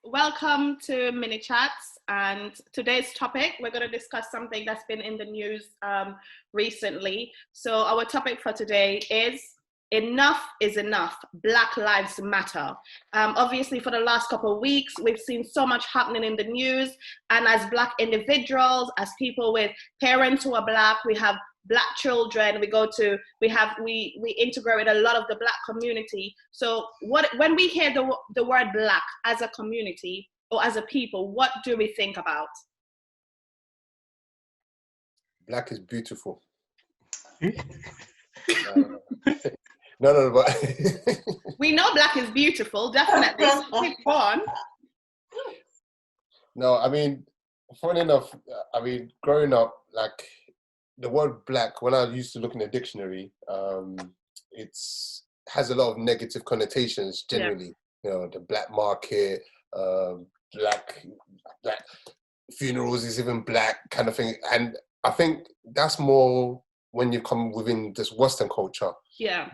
Welcome to Mini Chats. And today's topic, we're going to discuss something that's been in the news recently. So our topic for today is enough is enough. Black Lives Matter. Obviously, for the last couple of weeks, we've seen so much happening in the news. And as Black individuals, as people with parents who are Black, we have Black children, we integrate with a lot of the Black community. So when we hear the word Black as a community or as a people, what do we think about? Black is beautiful. No, but we know Black is beautiful, definitely. So keep on. No, I mean, funny enough, growing up, like, the word Black, when I used to look in the dictionary, has a lot of negative connotations generally. Yeah. You know, the black market, black funerals is even black kind of thing. And I think that's more when you come within this Western culture. Yeah.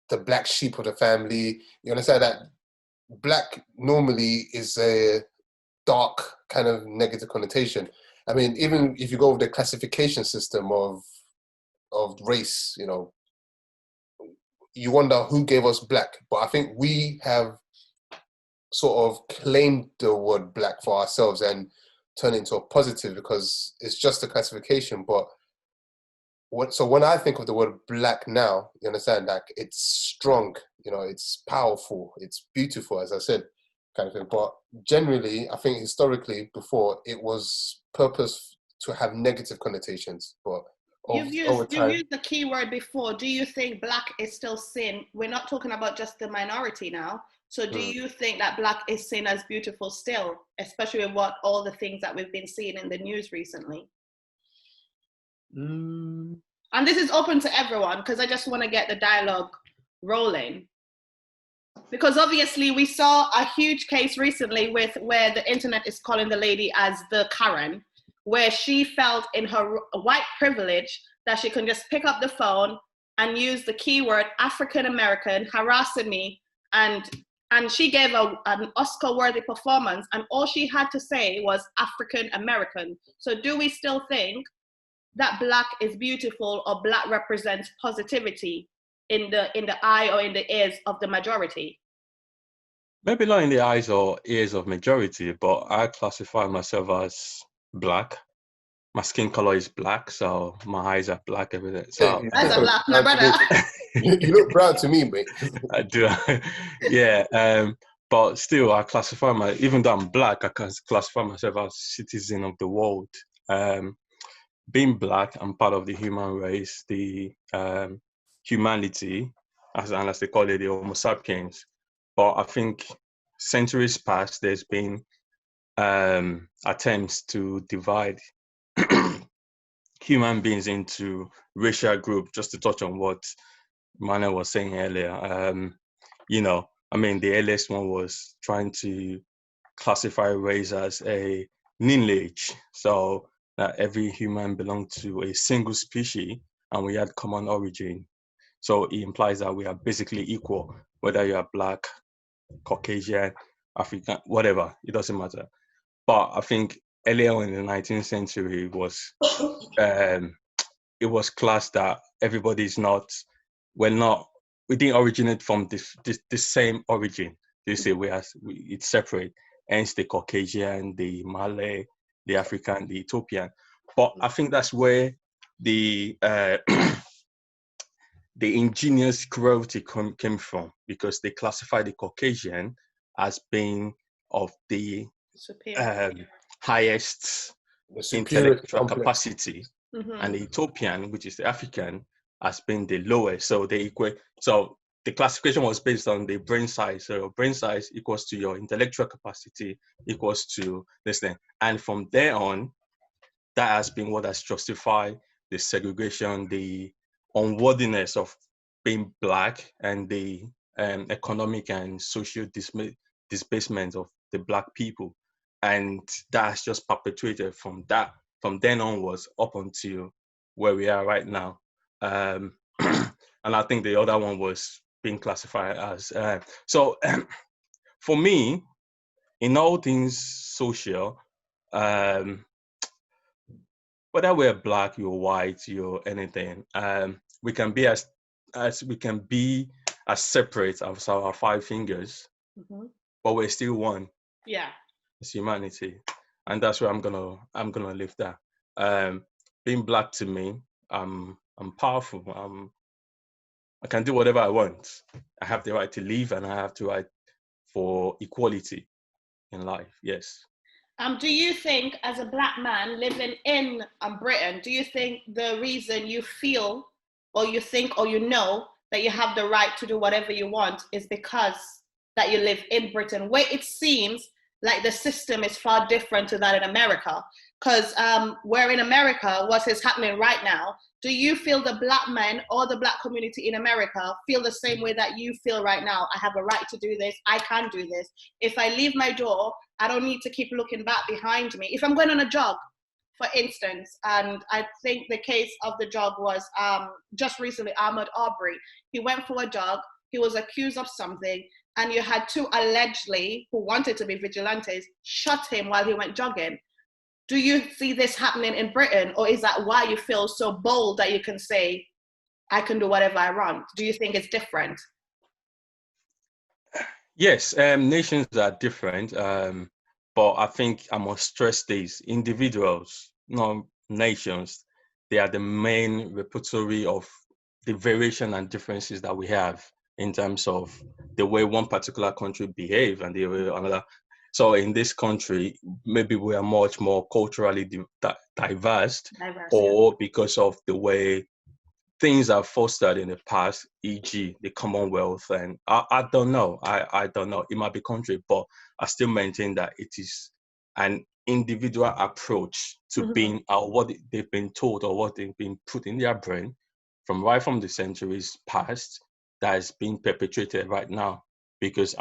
The black sheep of the family. You understand that Black normally is a dark kind of negative connotation. I mean, even if you go with the classification system of race, you know, you wonder who gave us Black. But I think we have sort of claimed the word Black for ourselves and turned it into a positive because it's just a classification. But so when I think of the word Black now, you understand, like, it's strong, you know, it's powerful, it's beautiful, as I said, kind of thing. But generally, I think historically before it was purpose to have negative connotations. But you've used the key word before. Do you think Black is still seen? We're not talking about just the minority now. So do you think that Black is seen as beautiful still, especially with all the things that we've been seeing in the news recently? And this is open to everyone because I just want to get the dialogue rolling. Because obviously we saw a huge case recently where the internet is calling the lady as the Karen, where she felt in her white privilege that she can just pick up the phone and use the keyword African American harassing me, and she gave an Oscar-worthy performance, and all she had to say was African American. So do we still think that Black is beautiful, or Black represents positivity in the eye or in the ears of the majority? Maybe not in the eyes or ears of majority, but I classify myself as Black. My skin color is black, so my eyes are black, everything. So eyes are black, my brother. You look brown to me, mate. I do. Yeah. But still, I classify even though I'm Black, I can classify myself as citizen of the world. Being Black, I'm part of the human race, the humanity, as they call it, the Homo sapiens. But I think centuries past, there's been attempts to divide human beings into racial groups, just to touch on what Manuel was saying earlier. You know, I mean, the earliest one was trying to classify race as a lineage. So that every human belonged to a single species and we had common origin. So it implies that we are basically equal, whether you are Black, Caucasian, African, whatever, it doesn't matter. But I think earlier in the 19th century it was classed that everybody's we didn't originate from this same origin. They say it's separate, hence the Caucasian, the Malay, the African, the Ethiopian. But I think that's where the ingenious cruelty came from, because they classified the Caucasian as being of the highest intellectual capacity, and the Ethiopian, which is the African, as being the lowest. So they equate. So the classification was based on the brain size. So brain size equals to your intellectual capacity equals to this thing. And from there on, that has been what has justified the segregation, the unworthiness of being Black, and the economic and social displacement of the Black people. And that has just perpetuated from then onwards up until where we are right now. And I think the other one was being classified as, for me, in all things social, whether we're black, you're white, you're anything, we can be as separate as our 5 fingers, but we're still one. Yeah, it's humanity, and that's where I'm gonna live that. Being black to me, I'm powerful. I can do whatever I want. I have the right to live, and I have the right for equality in life. Yes. Do you think, as a black man living in Britain, do you think the reason you feel, or you think, or you know that you have the right to do whatever you want is because that you live in Britain, where it seems like the system is far different to that in America? Because where in America, what is happening right now, do you feel the black men or the black community in America feel the same way that you feel right now? I have a right to do this. I can do this. If I leave my door, I don't need to keep looking back behind me. If I'm going on a jog, for instance, and I think the case of the jog was just recently, Ahmaud Arbery. He went for a jog. He was accused of something. And you had 2 allegedly who wanted to be vigilantes shot him while he went jogging. Do you see this happening in Britain, or is that why you feel so bold that you can say, I can do whatever I want? Do you think it's different? Yes, nations are different, but I think I must stress this: individuals, not nations. They are the main repository of the variation and differences that we have in terms of the way one particular country behave and the way another. So in this country, maybe we are much more culturally diverse, or because of the way things are fostered in the past, e.g. the Commonwealth. And I don't know. I don't know. It might be country, but I still maintain that it is an individual approach to being what they've been told or what they've been put in their brain right from the centuries past that is being perpetuated right now. Because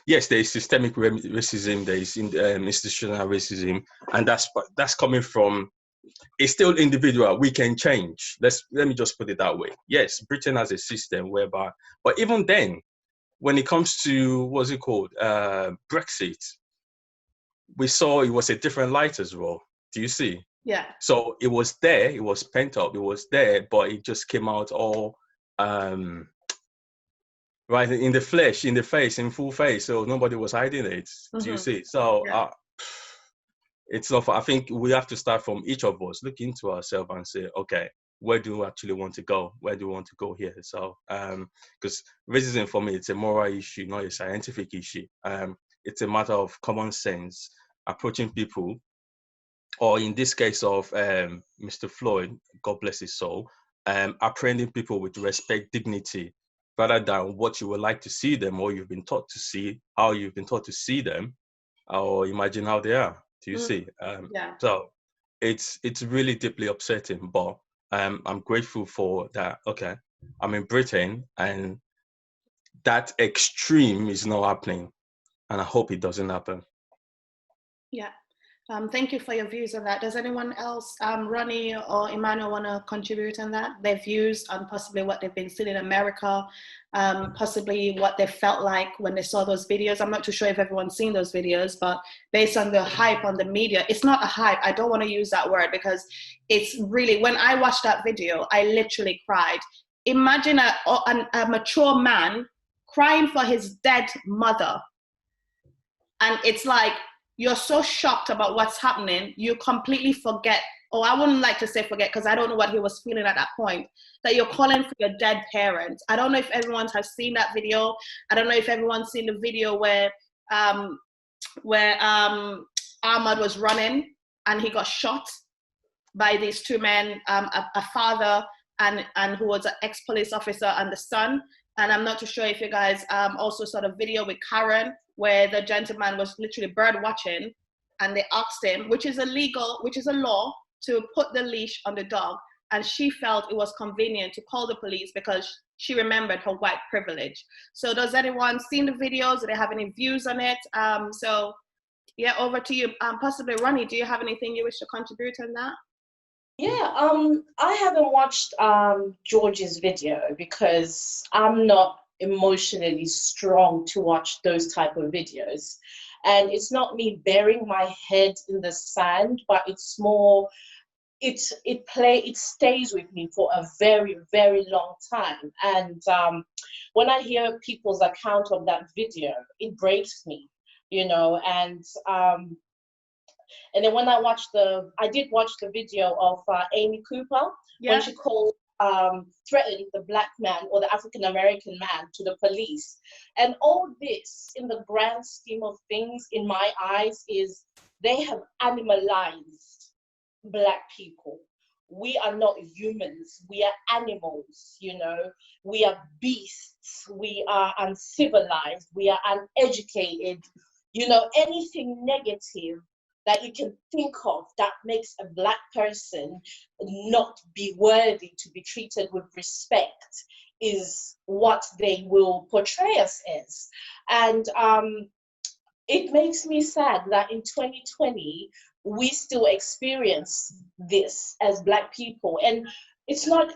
yes, there is systemic racism, there is institutional racism, and that's coming from, it's still individual. We can change. Let me just put it that way. Yes, Britain has a system whereby, but even then, when it comes to, what's it called, Brexit, we saw it was a different light as well. Do you see? Yeah. So it was there, it was pent up, it was there, but it just came out all right in the flesh, in the face, in full face. So nobody was hiding it. Do you see? So it's not. I think we have to start from each of us, look into ourselves and say, okay, where do we actually want to go? Where do we want to go here? So, because racism for me, it's a moral issue, not a scientific issue. It's a matter of common sense, approaching people, or in this case of Mr. Floyd, God bless his soul, apprehending people with respect, dignity, rather than what you would like to see them, or you've been taught to see, how you've been taught to see them, or imagine how they are. Do you see? So it's really deeply upsetting, but I'm grateful for that. Okay, I'm in Britain, and that extreme is not happening, and I hope it doesn't happen. Yeah. Thank you for your views on that. Does anyone else, Ronnie or Emmanuel, want to contribute on that? Their views on possibly what they've been seeing in America, possibly what they felt like when they saw those videos. I'm not too sure if everyone's seen those videos, but based on the hype on the media, it's not a hype. I don't want to use that word, because it's really, when I watched that video, I literally cried. Imagine a mature man crying for his dead mother. And it's like, you're so shocked about what's happening, you completely forget, or I wouldn't like to say forget, because I don't know what he was feeling at that point, that you're calling for your dead parents. I don't know if everyone has seen that video. I don't know if everyone's seen the video where Ahmad was running and he got shot by these 2 men, a father and who was an ex-police officer, and the son. And I'm not too sure if you guys also saw the video with Karen, where the gentleman was literally bird watching, and they asked him, which is a law, to put the leash on the dog. And she felt it was convenient to call the police because she remembered her white privilege. So does anyone seen the videos? Do they have any views on it? So yeah, over to you. Possibly Ronnie, do you have anything you wish to contribute on that? Yeah, I haven't watched George's video because I'm not emotionally strong to watch those type of videos. And it's not me burying my head in the sand, but it's more, it stays with me for a very, very long time. And when I hear people's account of that video, it breaks me, and then when I did watch the video of Amy Cooper, when she called, threatened the Black man or the African American man to the police. And all this, in the grand scheme of things, in my eyes, is they have animalized Black people. We are not humans. We are animals, We are beasts. We are uncivilized. We are uneducated. Anything negative that you can think of that makes a Black person not be worthy to be treated with respect is what they will portray us as. And it makes me sad that in 2020, we still experience this as Black people. And it's not,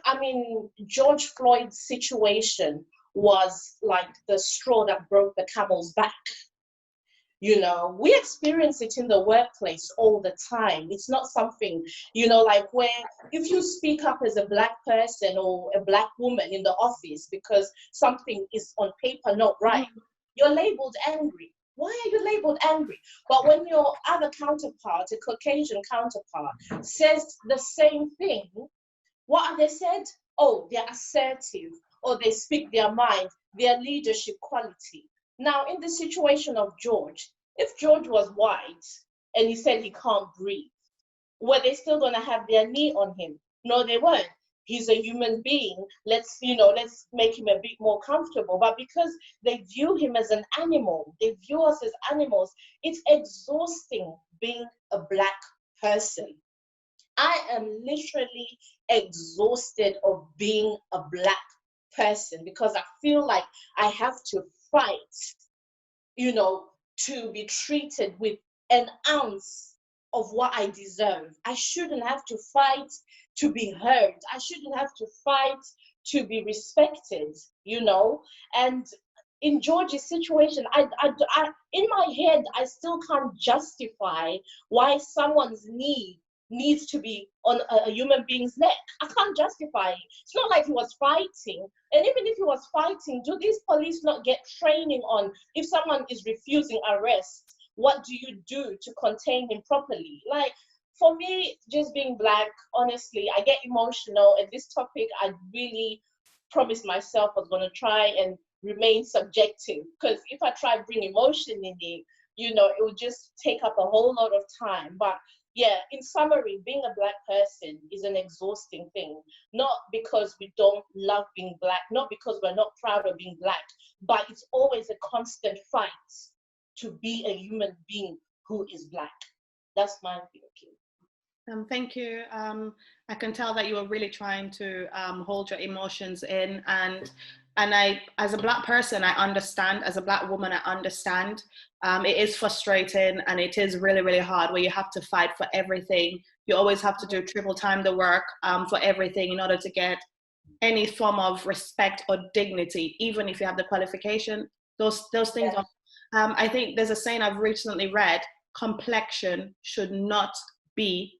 George Floyd's situation was like the straw that broke the camel's back. We experience it in the workplace all the time. It's not something, like where if you speak up as a Black person or a Black woman in the office because something is on paper not right, you're labeled angry. Why are you labeled angry? But when your other counterpart, a Caucasian counterpart, says the same thing, what are they said? Oh, they're assertive, or they speak their mind, their leadership quality. Now, in the situation of George, if George was white and he said he can't breathe, were they still going to have their knee on him? No, they weren't. He's a human being. Let's make him a bit more comfortable. But because they view him as an animal, they view us as animals, it's exhausting being a Black person. I am literally exhausted of being a Black person because I feel like I have to fight, to be treated with an ounce of what I deserve. I shouldn't have to fight to be heard. I shouldn't have to fight to be respected, And in George's situation, I in my head, I still can't justify why someone's knee needs to be on a human being's neck. I can't justify it. It's not like he was fighting. And even if he was fighting, do these police not get training on if someone is refusing arrest, what do you do to contain him properly? Like, for me, just being Black, honestly, I get emotional. And this topic, I really promised myself I was going to try and remain subjective. Because if I try to bring emotion in it, it would just take up a whole lot of time. But yeah, in summary, being a Black person is an exhausting thing. Not because we don't love being Black, not because we're not proud of being Black, but it's always a constant fight to be a human being who is Black. That's my opinion. Thank you. I can tell that you are really trying to hold your emotions in, and I, as a Black person, I understand. As a Black woman, I understand. It is frustrating, and it is really, really hard where you have to fight for everything. You always have to do triple time the work for everything in order to get any form of respect or dignity, even if you have the qualification. Those things are. I think there's a saying I've recently read: complexion should not be.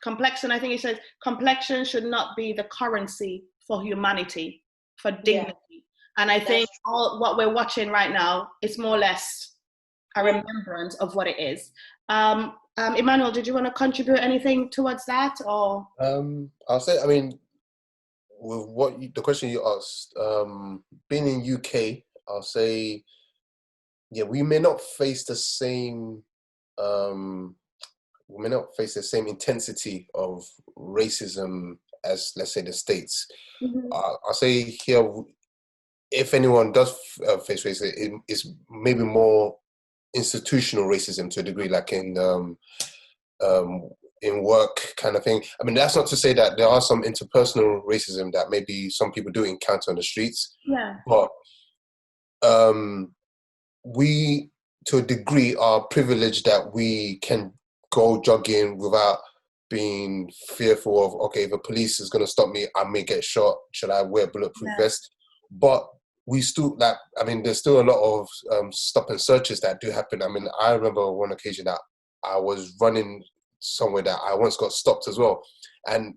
Complexion, I think it says, complexion should not be the currency for humanity, for dignity. Yeah. And I think all what we're watching right now is more or less a remembrance of what it is. Emmanuel, did you want to contribute anything towards that, or? I'll say, with the question you asked, being in UK, I'll say, yeah, we may not face the same. We may not face the same intensity of racism as, let's say, the States. Mm-hmm. I'll say here, if anyone does face racism, it's maybe more institutional racism to a degree, like in work kind of thing. That's not to say that there are some interpersonal racism that maybe some people do encounter on the streets. Yeah. But we, to a degree, are privileged that we can go jogging without being fearful of, okay, if the police is going to stop me, I may get shot. Should I wear a bulletproof vest? But we still there's still a lot of stop and searches that do happen. I mean, I remember one occasion that I was running somewhere that I once got stopped as well, and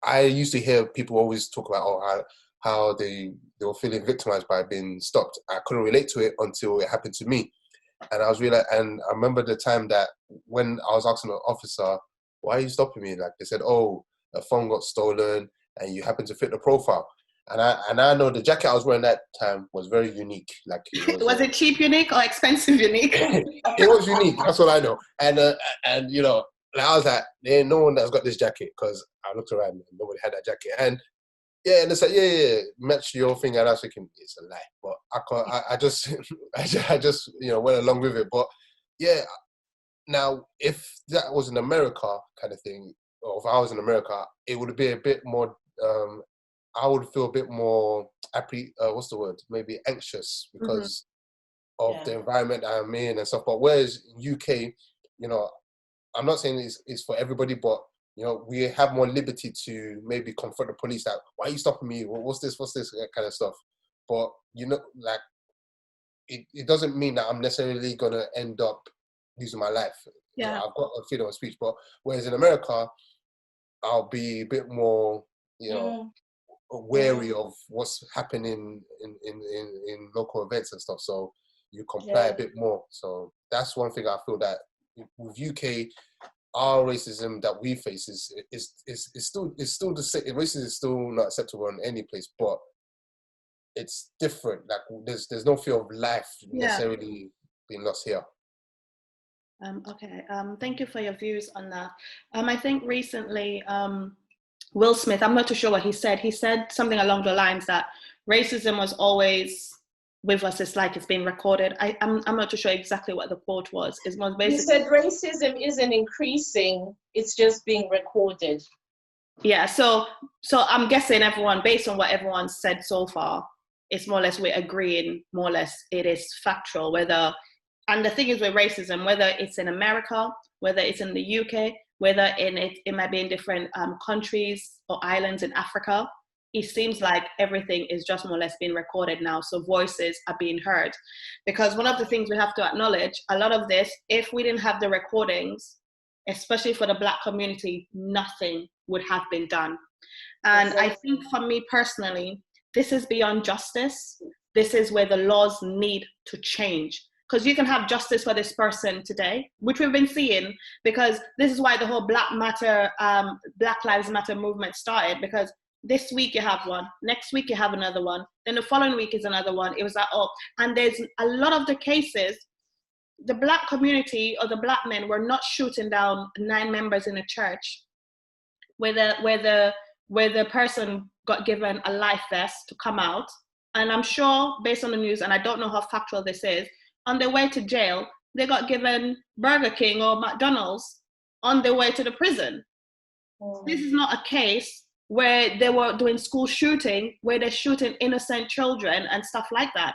I used to hear people always talk about how they were feeling victimized by being stopped. I couldn't relate to it until it happened to me, and I remember the time that when I was asking the officer, "Why are you stopping me?" Like they said, "Oh, a phone got stolen, and you happen to fit the profile." And I know the jacket I was wearing that time was very unique. Like was it cheap unique or expensive unique? It was unique. That's what I know. And you know, I was like, there ain't no one that's got this jacket, because I looked around and nobody had that jacket. And yeah, and it's like, yeah, match your thing. And I was thinking it's a lie, but I just went along with it. But yeah, now if that was in America kind of thing, or if I was in America, it would be a bit more. I would feel a bit more maybe anxious because of the environment I'm in and stuff. But whereas in UK, you know, I'm not saying it's for everybody, but you know, we have more liberty to maybe confront the police. Like, why are you stopping me? What's this? That kind of stuff. But you know, like, it doesn't mean that I'm necessarily gonna end up losing my life. Yeah, you know, I've got a freedom of speech. But whereas in America, I'll be a bit more, you know, wary of what's happening in local events and stuff. So you comply a bit more. So that's one thing I feel that with UK, our racism that we face is still the same. Racism is still not acceptable in any place, but it's different. Like there's no fear of life necessarily being lost here. Okay. Thank you for your views on that. I think recently, Will Smith, I'm not too sure what he said. He said something along the lines that racism was always with us. It's like it's being recorded. I'm not too sure exactly what the quote was. It's most basically. He said racism isn't increasing; it's just being recorded. Yeah. So I'm guessing everyone, based on what everyone said so far, it's more or less we're agreeing. More or less, it is factual. And the thing is with racism, whether it's in America, whether it's in the UK, whether it might be in different countries or islands in Africa, it seems like everything is just more or less being recorded now. So voices are being heard. Because one of the things we have to acknowledge, a lot of this, if we didn't have the recordings, especially for the Black community, nothing would have been done. And I think for me personally, this is beyond justice. This is where the laws need to change. Because you can have justice for this person today, which we've been seeing, because this is why the whole Black Lives Matter movement started, because this week you have one, next week you have another one, then the following week is another one. It was like, and there's a lot of the cases, the Black community or the Black men were not shooting down 9 members in a church where the person got given a life vest to come out. And I'm sure, based on the news, and I don't know how factual this is, on their way to jail, they got given Burger King or McDonald's on their way to the prison. This is not a case where they were doing school shooting, where they're shooting innocent children and stuff like that.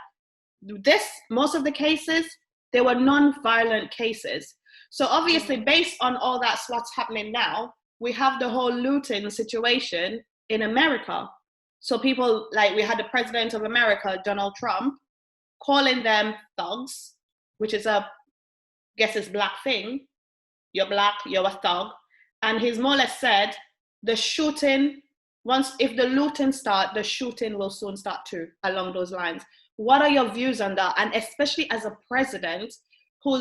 Most of the cases, they were non-violent cases. So obviously, based on all that's what's happening now, we have the whole looting situation in America. So people, like we had the president of America, Donald Trump, calling them thugs, which is it's Black thing. You're Black, you're a thug. And he's more or less said, the shooting, if the looting starts, the shooting will soon start too, along those lines. What are your views on that? And especially as a president who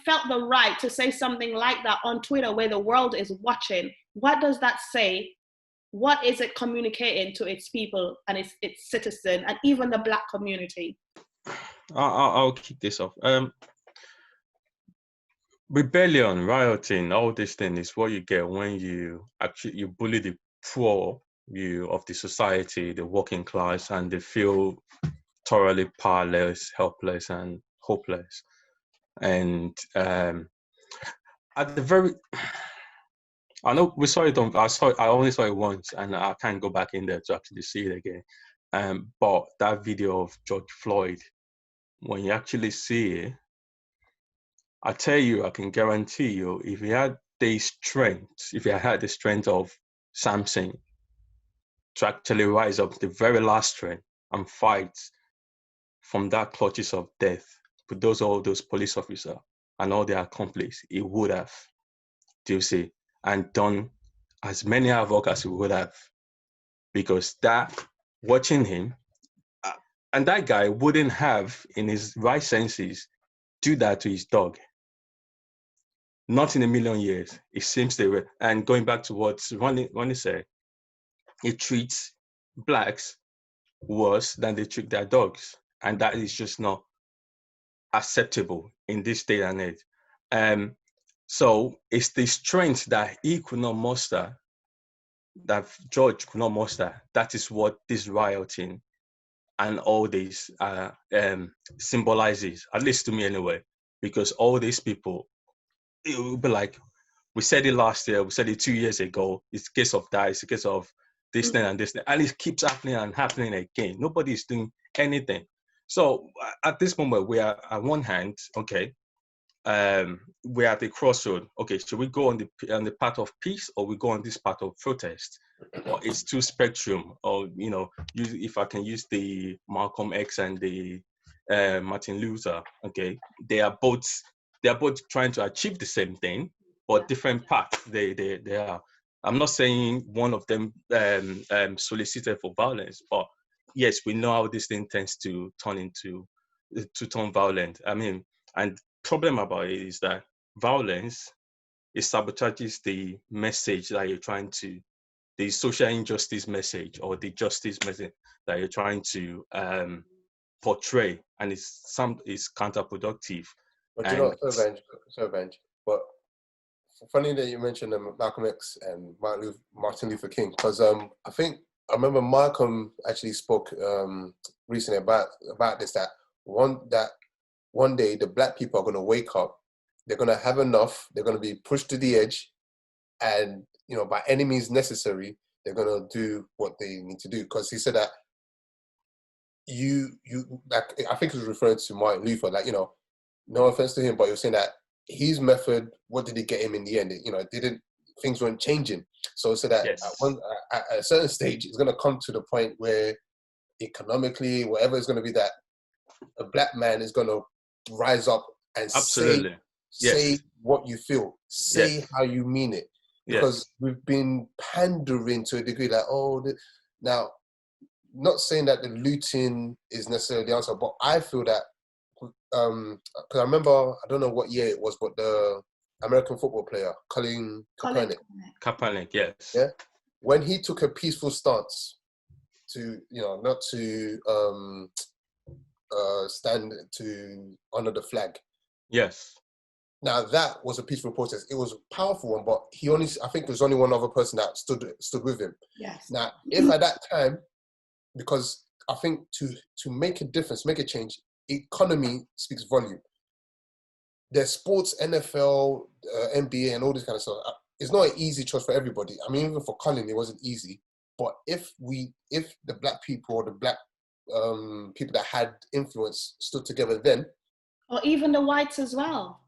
felt the right to say something like that on Twitter where the world is watching, what does that say? What is it communicating to its people and its citizens and even the Black community? I'll kick this off. Rebellion, rioting, all this thing is what you get when you bully the poor of the society, the working class, and they feel thoroughly powerless, helpless, and hopeless. And at the very, I know we saw it I only saw it once, and I can't go back in there to actually see it again. But that video of George Floyd, when you actually see it, I tell you, I can guarantee you, if you had the strength of Samson to actually rise up the very last strength and fight from that clutches of death, with all those police officers and all their accomplices, he would have, do you see, and done as many havoc as he would have, because that, watching him, and that guy wouldn't have, in his right senses, do that to his dog. Not in a million years. It seems they were. And going back to what Ronnie said, it treats blacks worse than they treat their dogs. And that is just not acceptable in this day and age. So it's the strength that he could not muster, that George could not muster. That is what this rioting and all this symbolizes, at least to me anyway, because all these people, it will be like, we said it last year, we said it 2 years ago, it's a case of that, it's a case of this thing and this thing, and it keeps happening and happening again. Nobody's doing anything. So at this moment, we are, at one hand, okay, we're at the crossroad. Okay, should we go on the path of peace, or we go on this path of protest? Or it's two spectrum, or, you know, if I can use the Malcolm X and the Martin Luther, okay, they are both trying to achieve the same thing, but different paths. They are. I'm not saying one of them solicited for violence, but yes, we know how this thing tends to turn violent. I mean, and problem about it is that violence, it sabotages the message that you're trying to, the social injustice message or the justice message that you're trying to portray, and it's counterproductive. But you know, so Benj, but funny that you mentioned Malcolm X and Martin Luther King, because I remember Malcolm actually spoke recently about this, that one day the black people are going to wake up, they're going to have enough, they're going to be pushed to the edge, and, you know, by any means necessary, they're going to do what they need to do. Because he said that you like, I think he was referring to Martin Luther, like, you know, no offense to him, but he was saying that his method, what did it get him in the end? You know, things weren't changing. So that yes, at a certain stage, it's going to come to the point where economically, whatever is going to be, that a black man is going to rise up and say what you feel, say how you mean it. Because we've been pandering to a degree, like, now, not saying that the looting is necessarily the answer, but I feel that, because I remember, I don't know what year it was, but the American football player, Colin Kaepernick, yes. Yeah? When he took a peaceful stance to, you know, not to stand to honor the flag. Yes. Now that was a peaceful protest. It was a powerful one, but I think there's only one other person that stood with him. Yes. Now, if at that time, because I think to make a difference, make a change, economy speaks volume. There's sports, NFL, NBA, and all this kind of stuff. It's not an easy choice for everybody. I mean, even for Colin, it wasn't easy. But if the black people or the black people that had influence stood together then, or even the whites as well.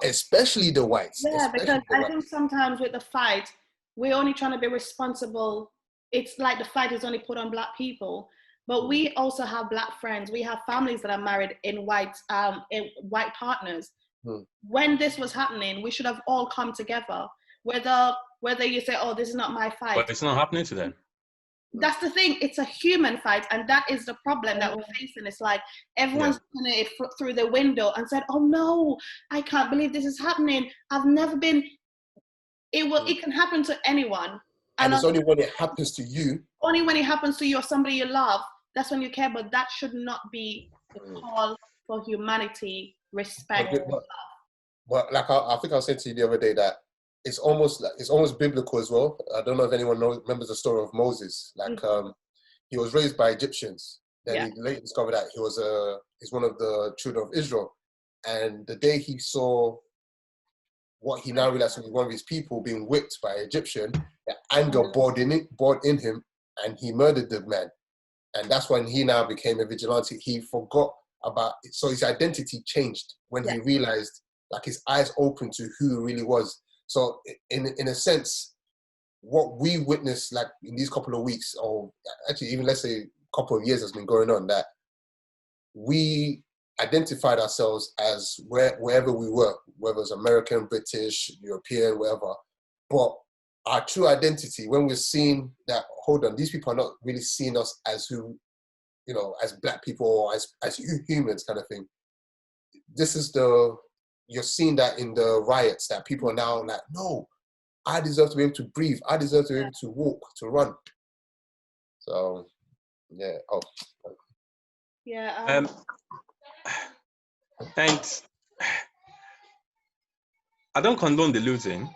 Especially the whites. Yeah, because I think sometimes with the fight, we're only trying to be responsible. It's like the fight is only put on black people, but we also have black friends. We have families that are married in white partners. When this was happening, we should have all come together. Whether you say, "Oh, this is not my fight," but it's not happening to them. That's the thing. It's a human fight, and that is the problem that we're facing. It's like everyone's looking at it through the window and said, "Oh no, I can't believe this is happening. I've never been." It can happen to anyone, and it's only when it happens to you. Only when it happens to you or somebody you love, that's when you care. But that should not be the call for humanity, respect. But like I think I said to you the other day that it's almost biblical as well. I don't know if anyone remembers the story of Moses. Like he was raised by Egyptians. Then he later discovered that he's one of the children of Israel. And the day he saw what he now realized was one of his people being whipped by an Egyptian, the anger bored in him, and he murdered the man. And that's when he now became a vigilante. He forgot about it. So his identity changed when he realized, like, his eyes opened to who he really was. So in a sense, what we witnessed, like, in these couple of weeks, or actually even let's say a couple of years has been going on, that we identified ourselves as wherever we were, whether it's American, British, European, wherever. But our true identity, when we're seeing that, hold on, these people are not really seeing us as who, you know, as black people or as humans kind of thing. This is you're seeing that in the riots, that people are now like, no, I deserve to be able to breathe. I deserve to be able to walk, to run. So, yeah. Oh. Yeah. And I don't condone the looting,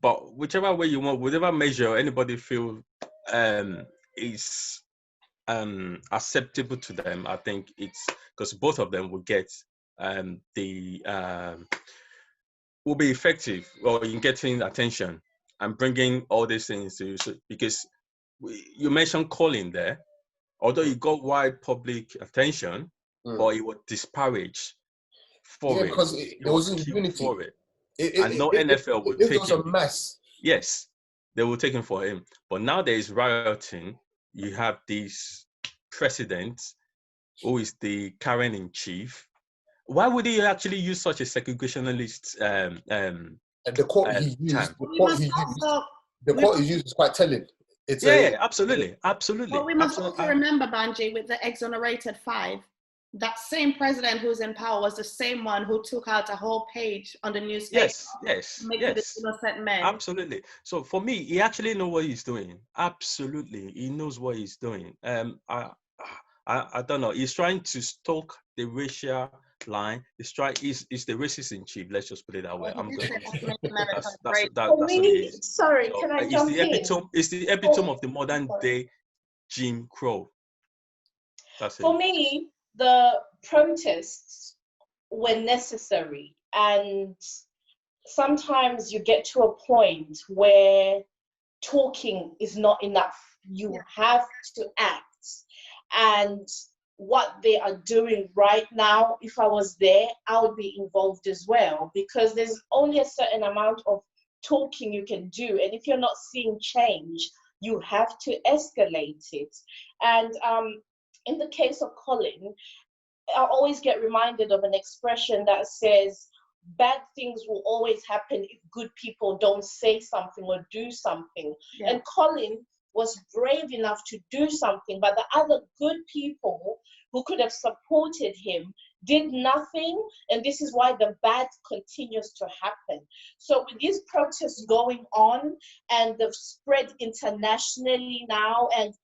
but whichever way you want, whatever measure anybody feel is acceptable to them, I think it's because both of them will get will be effective in getting attention and bringing all these things to you. So, because you mentioned calling there, although it got wide public attention, but it was disparaged for it. Because there wasn't unity for it. And no NFL would take it. It was a mess. Yes, they will take him for him. But now there is rioting. You have this president who is the Karen in chief. Why would he actually use such a segregationalist and the quote he used, the quote he used is quite telling. It's absolutely. But we must also remember, Banji, with the exonerated 5, that same president who's in power was the same one who took out a whole page on the newspaper. Yes. Innocent men. Absolutely. So for me, he actually knows what he's doing. Absolutely, he knows what he's doing. I don't know. He's trying to stoke the racial line. He's the racist in chief. Let's just put it that way. I'm going to. That's what it is. Sorry, can I jump in? It's the epitome of the modern day Jim Crow. That's it. For me, the protests were necessary, and sometimes you get to a point where talking is not enough. You have to act. And what they are doing right now, if I was there, I would be involved as well, because there's only a certain amount of talking you can do. And if you're not seeing change, you have to escalate it. And in the case of Colin, I always get reminded of an expression that says, bad things will always happen if good people don't say something or do something. Yeah. And Colin was brave enough to do something, but the other good people who could have supported him did nothing, and this is why the bad continues to happen. So with these protests going on, and they've spread internationally now, and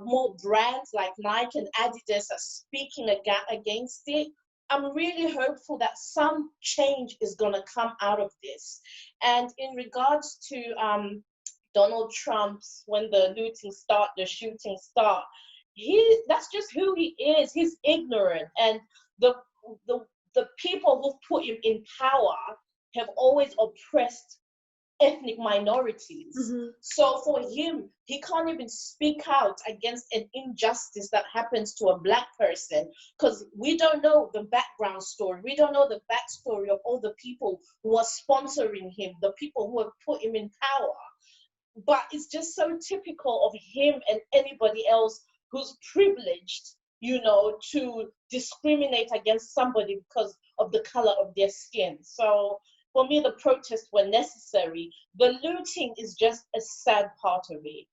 more brands like Nike and Adidas are speaking against it, I'm really hopeful that some change is going to come out of this. And in regards to Donald Trump's, when the the shooting start, that's just who he is. He's ignorant, and the people who put him in power have always oppressed ethnic minorities. Mm-hmm. So for him, he can't even speak out against an injustice that happens to a Black person, because we don't know the background story. We don't know the backstory of all the people who are sponsoring him, the people who have put him in power. But it's just so typical of him and anybody else who's privileged, to discriminate against somebody because of the color of their skin. So for me, the protests were necessary. The looting is just a sad part of it,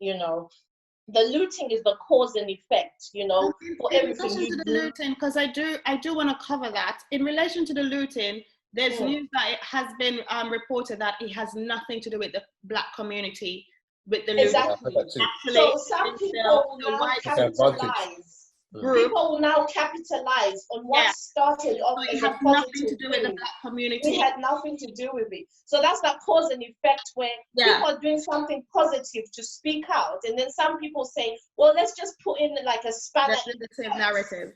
The looting is the cause and effect, for everything you do. In relation to the looting, because I do want to cover that. In relation to the looting, there's news that it has been reported that it has nothing to do with the Black community, with the exactly. So some people will now capitalize. People will now capitalize on what started off as a positive nothing to do with the Black community. It had nothing to do with it. So that's that cause and effect, where people are doing something positive to speak out, and then some people say, well, let's just put in like a spanner in the negative narrative.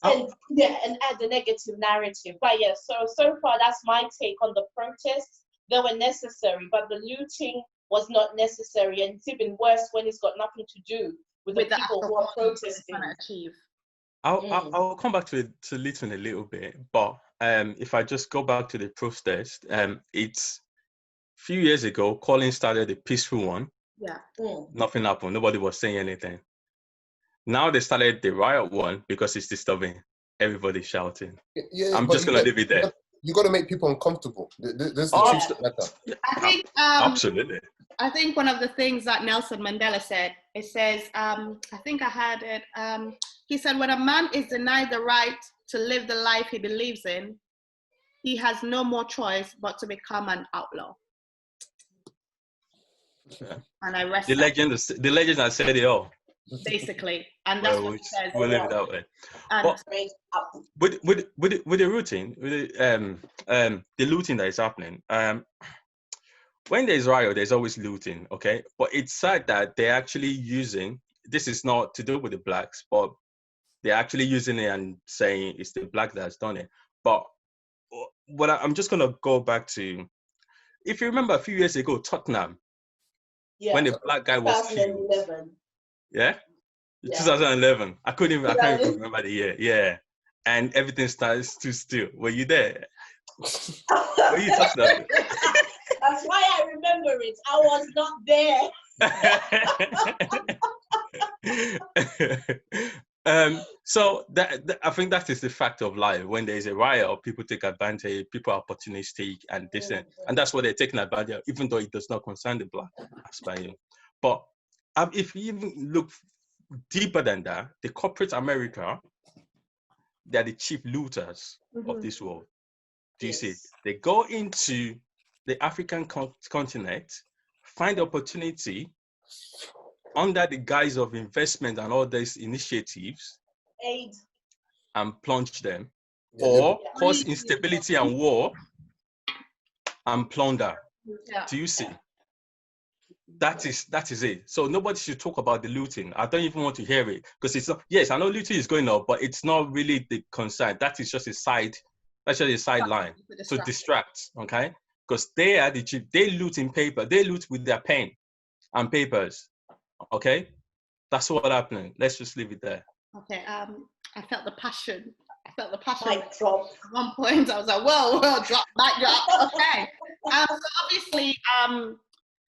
And add the negative narrative. But so far that's my take on the protests. They were necessary, but the looting was not necessary, and it's even worse when it's got nothing to do with the people who are protesting. I'll come back to Little in a little bit, but if I just go back to the protest, it's a few years ago, Colin started a peaceful one. Yeah. Nothing happened. Nobody was saying anything. Now they started the riot one because it's disturbing. Everybody shouting. Yeah, I'm just going to leave it there. You got to make people uncomfortable. This is the truth that matter. I think absolutely. I think one of the things that Nelson Mandela said, it says, I think I had it. He said, when a man is denied the right to live the life he believes in, he has no more choice but to become an outlaw. Yeah. And I rest. The legend has said it all. Basically, and that's what he says. We'll leave it that way. And but with the looting, the looting that is happening, when there's riot, there's always looting, okay? But it's sad that they're actually using, this is not to do with the blacks, but they're actually using it and saying it's the black that's done it. But what I'm just gonna go back to, if you remember a few years ago, Tottenham, when the black guy was killed. Yeah? 2011. I can't even remember the year. Yeah. And everything started to still. Were you there? Were you Tottenham? That's why I remember it. I was not there. So that I think that is the fact of life. When there is a riot, people take advantage, people are opportunistic and decent. And that's what they're taking advantage of, even though it does not concern the black aspire. But if you even look deeper than that, the corporate America, they're the chief looters of this world. Do you see? They go into the African continent, find opportunity under the guise of investment and all these initiatives, aid, and plunge them, or cause instability and war and plunder. Do you see? That is it. So nobody should talk about the looting. I don't even want to hear it because it's not. Yes, I know looting is going on, but it's not really the concern. That is just a side. That's just a sideline to distract. Okay, because they are the chief. They loot in paper. They loot with their pen and papers. Okay, that's what happening. Let's just leave it there. Okay. I felt the passion. At one point, I was like, "Whoa, drop, mic drop." Okay. So obviously,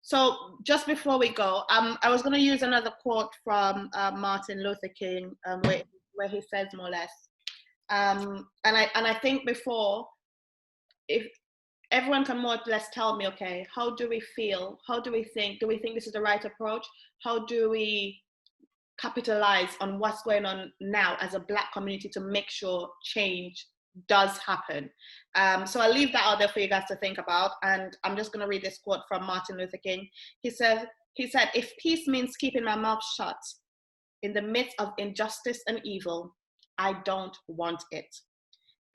so just before we go, I was going to use another quote from Martin Luther King, where he says more or less, and I think before, if everyone can more or less tell me, okay, how do we feel? How do we think? Do we think this is the right approach? How do we capitalize on what's going on now as a Black community to make sure change does happen? So I'll leave that out there for you guys to think about. And I'm just going to read this quote from Martin Luther King. He said, if peace means keeping my mouth shut in the midst of injustice and evil, I don't want it.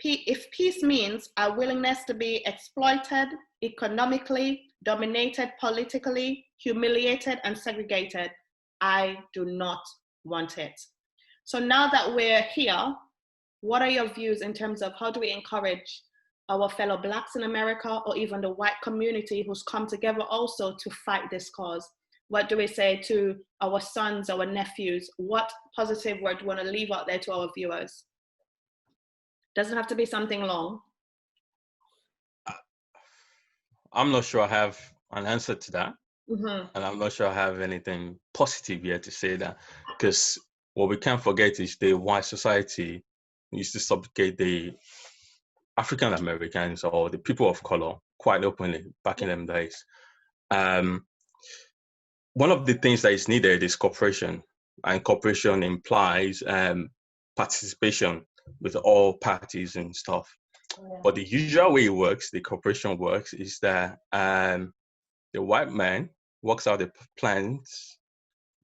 If peace means a willingness to be exploited, economically, dominated politically, humiliated and segregated, I do not want it. So now that we're here, what are your views in terms of how do we encourage our fellow Blacks in America or even the white community who's come together also to fight this cause? What do we say to our sons, our nephews? What positive word do you want to leave out there to our viewers? Doesn't have to be something long. I'm not sure I have an answer to that. Mm-hmm. And I'm not sure I have anything positive yet to say that, because what we can't forget is the white society used to subjugate the African Americans or the people of color quite openly back in them days. One of the things that is needed is cooperation, and cooperation implies participation with all parties and stuff. Yeah. But the usual way it works, the cooperation works, is that the white man works out the plans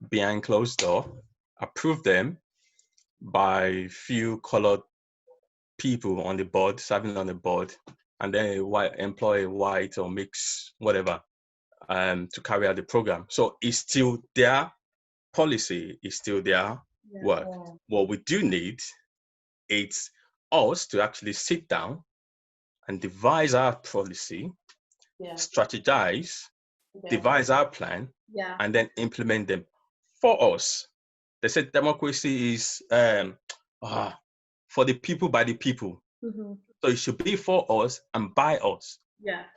behind closed door, approve them by few colored people on the board, serving on the board, and then employ white or mix whatever to carry out the program. So it's still their policy, it's still their work. Yeah. What we do need is us to actually sit down and devise our policy, strategize, devise our plan, and then implement them for us. They said democracy is for the people, by the people. Mm-hmm. So it should be for us and by us.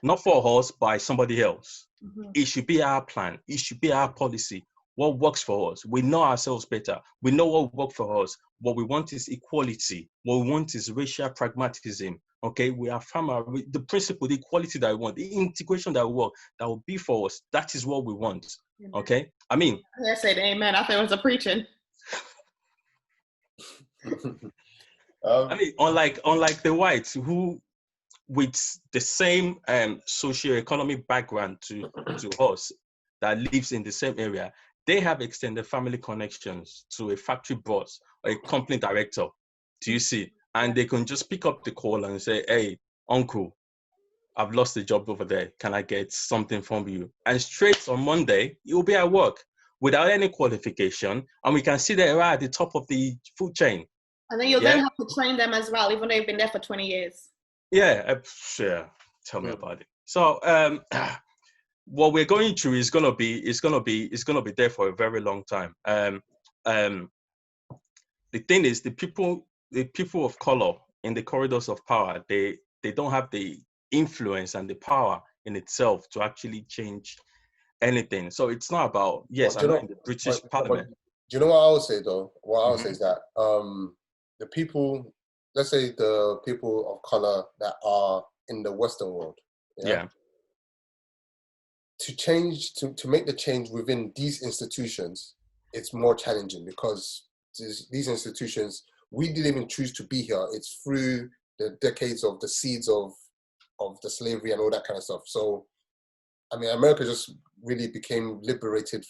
Not for us, by somebody else. Mm-hmm. It should be our plan. It should be our policy. what works for us. We know ourselves better. We know what works for us. What we want is equality. What we want is racial pragmatism. Okay, we affirm the principle, the equality that we want, the integration that we want, that will be for us. That is what we want. Okay, I mean, I said amen. I thought it was a preaching. I mean, unlike the whites who, with the same socio-economic background to us, that lives in the same area, they have extended family connections to a factory boss or a company director. Do you see? And they can just pick up the call and say, hey, uncle, I've lost a job over there. Can I get something from you? And straight on Monday, you'll be at work without any qualification. And we can see that right at the top of the food chain. And then you'll then have to train them as well, even though you've been there for 20 years. Yeah, tell me about it. So what we're going through is gonna be there for a very long time. The thing is, the people of color in the corridors of power, they don't have the influence and the power in itself to actually change anything. So it's not about, yes, I'm not in the British Parliament. Do you know what I would say though? What I would say is that the people, let's say the people of color that are in the Western world, to make the change within these institutions, it's more challenging because these institutions, we didn't even choose to be here. It's through the decades of the seeds of the slavery and all that kind of stuff. So, I mean, America just really became liberated,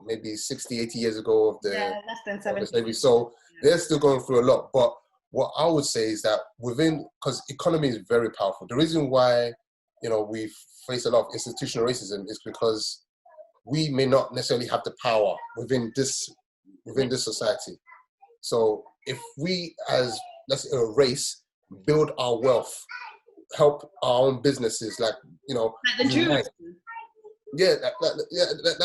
maybe 60, 80 years ago of the, less than 70. Slavery. So they're still going through a lot. But what I would say is that because economy is very powerful. The reason why, we face a lot of institutional racism is because we may not necessarily have the power within this society. So if we, as let's say a race, build our wealth, help our own businesses, like the Jews, like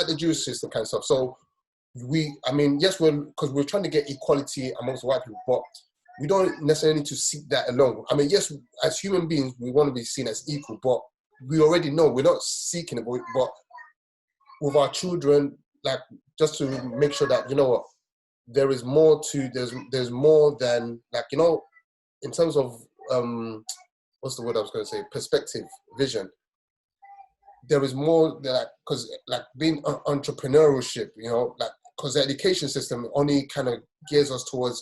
the Jewish system kind of stuff. So yes, because we're trying to get equality amongst white people, but we don't necessarily need to seek that alone. I mean, yes, as human beings, we want to be seen as equal, but we already know we're not seeking it. But with our children, like just to make sure that there is more to there's more than in terms of what's the word I was going to say? Perspective, vision. There is more that because being entrepreneurship, because the education system only kind of gears us towards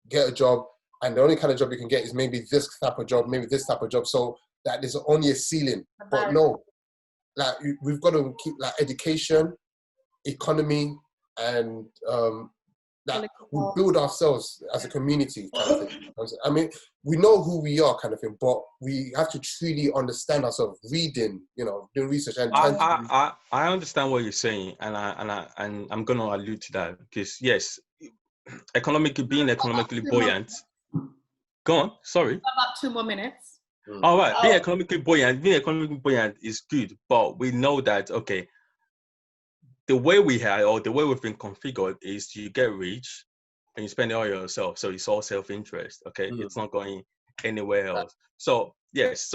get a job, and the only kind of job you can get is maybe this type of job, maybe this type of job. So that is only a ceiling. But no, we've got to keep education, economy, and that we build ourselves as a community kind of thing. I mean, we know who we are kind of thing, but we have to truly understand ourselves, reading, doing research. And I understand what you're saying, and I'm going to allude to that because yes, being economically buoyant. Go on, sorry. About 2 more minutes. All right, being economically buoyant is good, but we know that the way we've been configured is you get rich and you spend it all yourself. So it's all self-interest. Okay. It's not going anywhere else. So yes.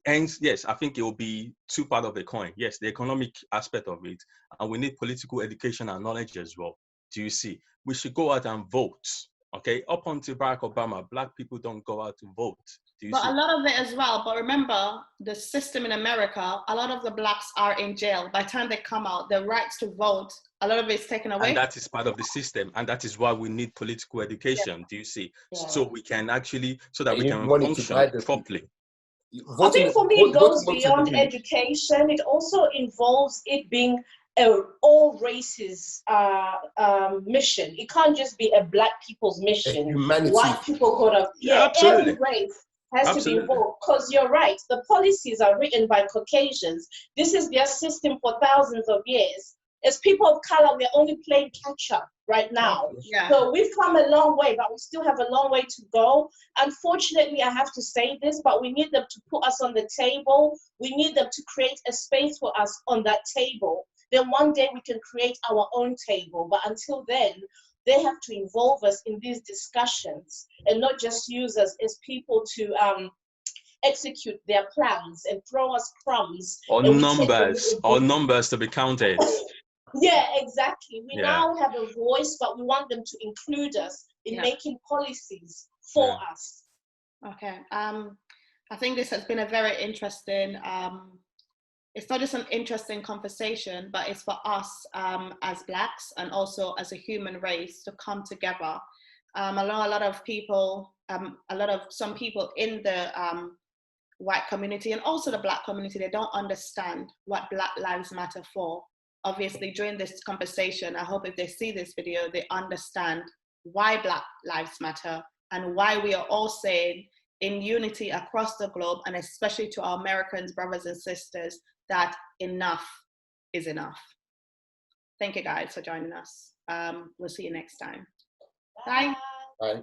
Hence, yes, I think it will be two parts of the coin. Yes, the economic aspect of it, and we need political education and knowledge as well. Do you see? We should go out and vote. Okay. Up until Barack Obama, Black people don't go out to vote. But a lot of it as well. But remember, the system in America, a lot of the Blacks are in jail. By the time they come out, their rights to vote, a lot of it is taken away. And that is part of the system. And that is why we need political education. Do you see? So we can actually, so that we can function properly. I think for me, it goes beyond education. It also involves it being all races mission. It can't just be a Black people's mission. Humanity. White people could have, absolutely. Every race has to be involved. Because you're right, the policies are written by Caucasians. This is their system for thousands of years. As people of color, we're only playing catch up right now. Yeah. So we've come a long way, but we still have a long way to go. Unfortunately, I have to say this, but we need them to put us on the table. We need them to create a space for us on that table. Then one day we can create our own table. But until then, they have to involve us in these discussions and not just use us as people to execute their plans and throw us crumbs. Or numbers to be counted. Yeah, exactly. We now have a voice, but we want them to include us in making policies for us. Okay. I think this has been a very interesting, it's not just an interesting conversation, but it's for us as Blacks and also as a human race to come together. I know a lot of people, some people in the white community and also the Black community, they don't understand what Black Lives Matter for. Obviously, during this conversation, I hope if they see this video, they understand why Black Lives Matter and why we are all saying in unity across the globe, and especially to our Americans, brothers and sisters, that enough is enough. Thank you guys for joining us. We'll see you next time. Bye. Bye.